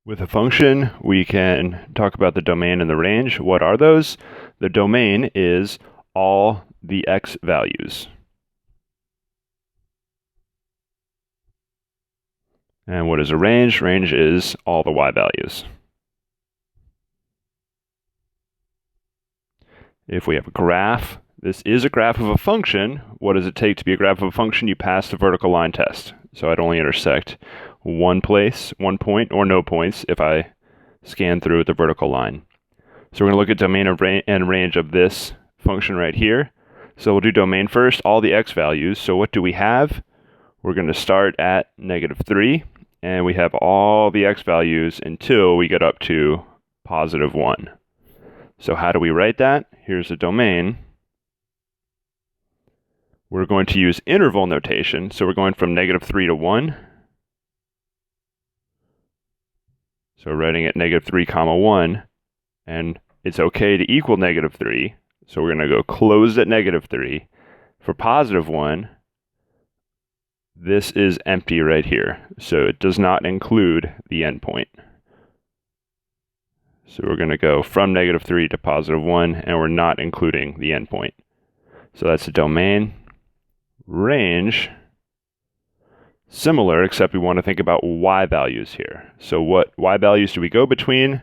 With a function, we can talk about the domain and the range. What are those? The domain is all the x values. And what is a range? Range is all the y values. If we have a graph, this is a graph of a function. What does it take to be a graph of a function? You pass the vertical line test. So I'd only intersect one place, one point, or no points if I scan through the vertical line. So we're going to look at domain and range of this function right here. So we'll do domain first, all the x values. So what do we have? We're going to start at -3, and we have all the x values until we get up to +1. So how do we write that? Here's the domain. We're going to use interval notation. So we're going from -3 to 1. So we're writing at -3, 1, and it's okay to equal -3. So we're going to go closed at -3. For +1, this is empty right here. So it does not include the endpoint. So we're going to go from -3 to +1, and we're not including the endpoint. So that's the domain. Range, similar, except we want to think about y values here. So what y values do we go between?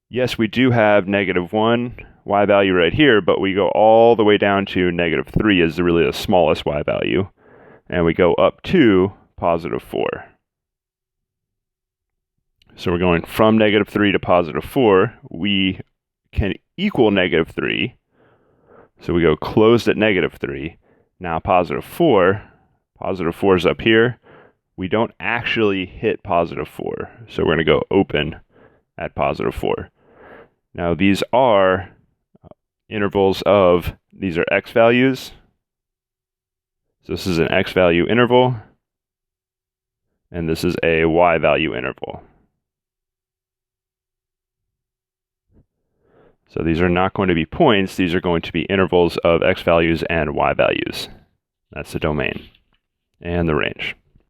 Yes, we do have -1 y value right here, but we go all the way down to -3 is really the smallest y value. And we go up to +4. So we're going from -3 to +4. We can equal -3. So we go closed at -3. Now +4 is up here. We don't actually hit +4. So we're going to go open at +4. Now these are intervals of, these are x values. So this is an x value interval, and this is a y value interval. So these are not going to be points, these are going to be intervals of x values and y values. That's the domain and the range.